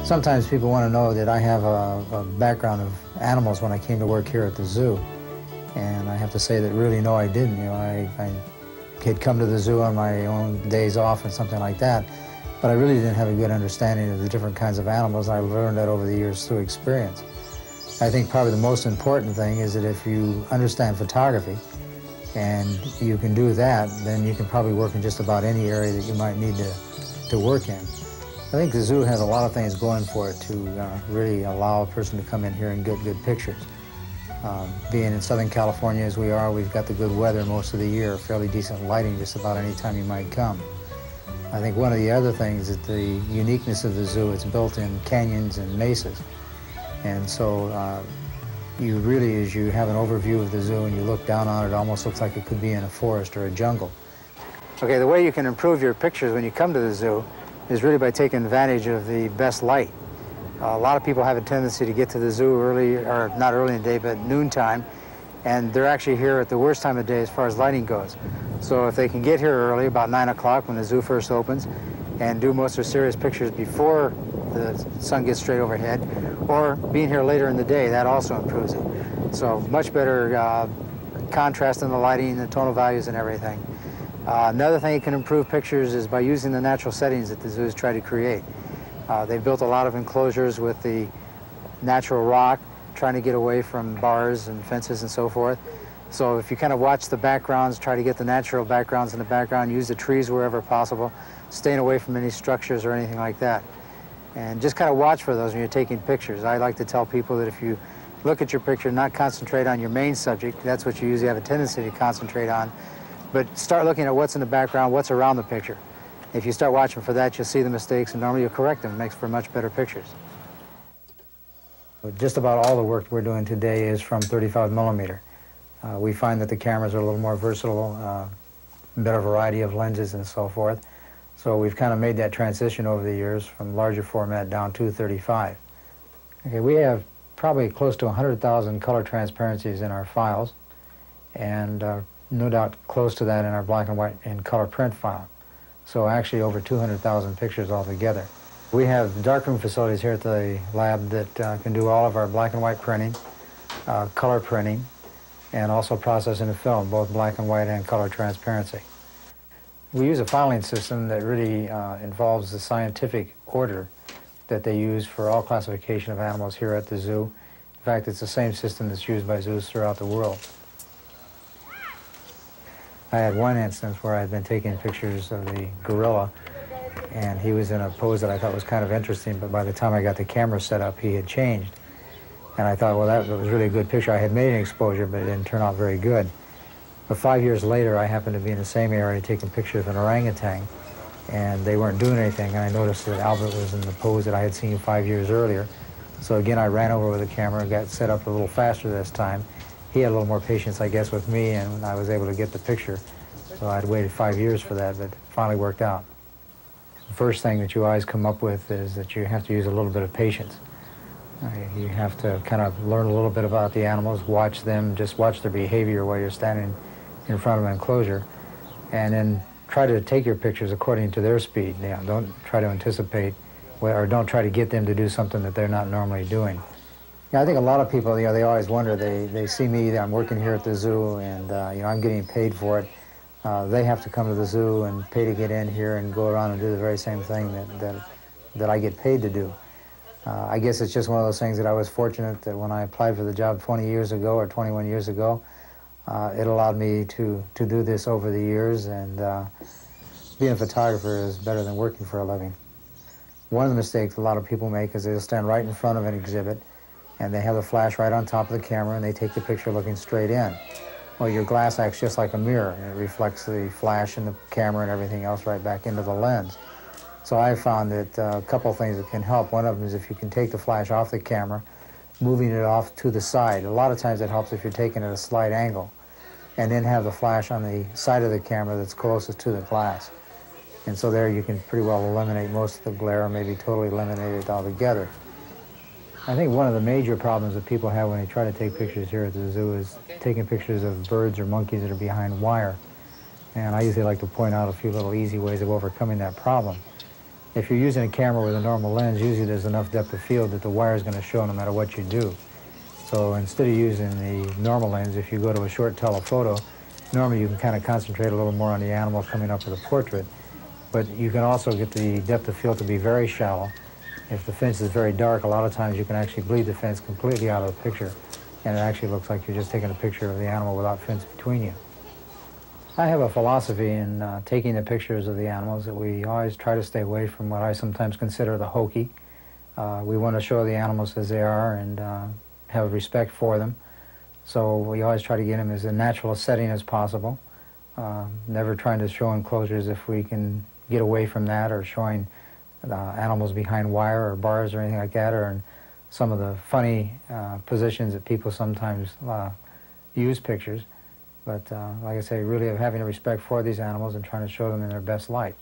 Sometimes people want to know that I have a background of animals when I came to work here at the zoo. And I have to say that really, no, I didn't. You know, I had come to the zoo on my own days off and something like that, but I really didn't have a good understanding of the different kinds of animals. I learned that over the years through experience. I think probably the most important thing is that if you understand photography and you can do that, then you can probably work in just about any area that you might need to work in. I think the zoo has a lot of things going for it to really allow a person to come in here and get good pictures. Being in Southern California as we are, we've got the good weather most of the year, fairly decent lighting just about any time you might come. I think one of the other things is the uniqueness of the zoo. It's built in canyons and mesas. And so you really, as you have an overview of the zoo and you look down on it, it almost looks like it could be in a forest or a jungle. Okay, the way you can improve your pictures when you come to the zoo is really by taking advantage of the best light. A lot of people have a tendency to get to the zoo early, or not early in the day, but noontime, and they're actually here at the worst time of day as far as lighting goes. So if they can get here early, about 9 o'clock when the zoo first opens, and do most of their serious pictures before the sun gets straight overhead, or being here later in the day, that also improves it. So much better contrast in the lighting, the tonal values and everything. Another thing that can improve pictures is by using the natural settings that the zoos try to create. They've built a lot of enclosures with the natural rock, trying to get away from bars and fences and so forth. So if you kind of watch the backgrounds, try to get the natural backgrounds in the background, use the trees wherever possible, staying away from any structures or anything like that. And just kind of watch for those when you're taking pictures. I like to tell people that if you look at your picture, not concentrate on your main subject, that's what you usually have a tendency to concentrate on, but start looking at what's in the background, what's around the picture. If you start watching for that, you'll see the mistakes, and normally you'll correct them. It makes for much better pictures. Just about all the work we're doing today is from 35 millimeter. We find that the cameras are a little more versatile, better variety of lenses and so forth. So we've kind of made that transition over the years from larger format down to 35. Okay, we have probably close to 100,000 color transparencies in our files, and no doubt close to that in our black and white and color print file. So actually over 200,000 pictures altogether. We have darkroom facilities here at the lab that can do all of our black and white printing, color printing, and also processing the film, both black and white and color transparency. We use a filing system that really involves the scientific order that they use for all classification of animals here at the zoo. In fact, it's the same system that's used by zoos throughout the world. I had one instance where I had been taking pictures of the gorilla, and he was in a pose that I thought was kind of interesting, but by the time I got the camera set up, he had changed. And I thought, well, that was really a good picture. I had made an exposure, but it didn't turn out very good. But 5 years later, I happened to be in the same area taking pictures of an orangutan, and they weren't doing anything, and I noticed that Albert was in the pose that I had seen 5 years earlier. So again, I ran over with the camera and got set up a little faster this time. He had a little more patience, I guess, with me, and I was able to get the picture. So I'd waited 5 years for that, but it finally worked out. The first thing that you always come up with is that you have to use a little bit of patience. You have to kind of learn a little bit about the animals, watch them, just watch their behavior while you're standing in front of an enclosure, and then try to take your pictures according to their speed. You know, don't try to anticipate, or don't try to get them to do something that they're not normally doing. Yeah, I think a lot of people, you know, they always wonder, they see me, I'm working here at the zoo, and you know, I'm getting paid for it. They have to come to the zoo and pay to get in here and go around and do the very same thing that I get paid to do. I guess it's just one of those things that I was fortunate that when I applied for the job 20 years ago or 21 years ago, it allowed me to do this over the years, and being a photographer is better than working for a living. One of the mistakes a lot of people make is they'll stand right in front of an exhibit and they have the flash right on top of the camera and they take the picture looking straight in. Well, your glass acts just like a mirror, and it reflects the flash and the camera and everything else right back into the lens. So I found that a couple of things that can help. One of them is if you can take the flash off the camera, moving it off to the side. A lot of times it helps if you're taking it at a slight angle, and then have the flash on the side of the camera that's closest to the glass. And so there you can pretty well eliminate most of the glare, or maybe totally eliminate it altogether. I think one of the major problems that people have when they try to take pictures here at the zoo is taking pictures of birds or monkeys that are behind wire. And I usually like to point out a few little easy ways of overcoming that problem. If you're using a camera with a normal lens, usually there's enough depth of field that the wire is going to show no matter what you do. So instead of using the normal lens, if you go to a short telephoto, normally you can kind of concentrate a little more on the animal coming up with a portrait, but you can also get the depth of field to be very shallow. If the fence is very dark, a lot of times you can actually bleed the fence completely out of the picture, and it actually looks like you're just taking a picture of the animal without fence between you. I have a philosophy in taking the pictures of the animals that we always try to stay away from what I sometimes consider the hokey. We want to show the animals as they are and have respect for them. So we always try to get them as a natural setting as possible. Never trying to show enclosures if we can get away from that, or showing animals behind wire or bars or anything like that, or in some of the funny positions that people sometimes use pictures. But like I say, really having a respect for these animals and trying to show them in their best light.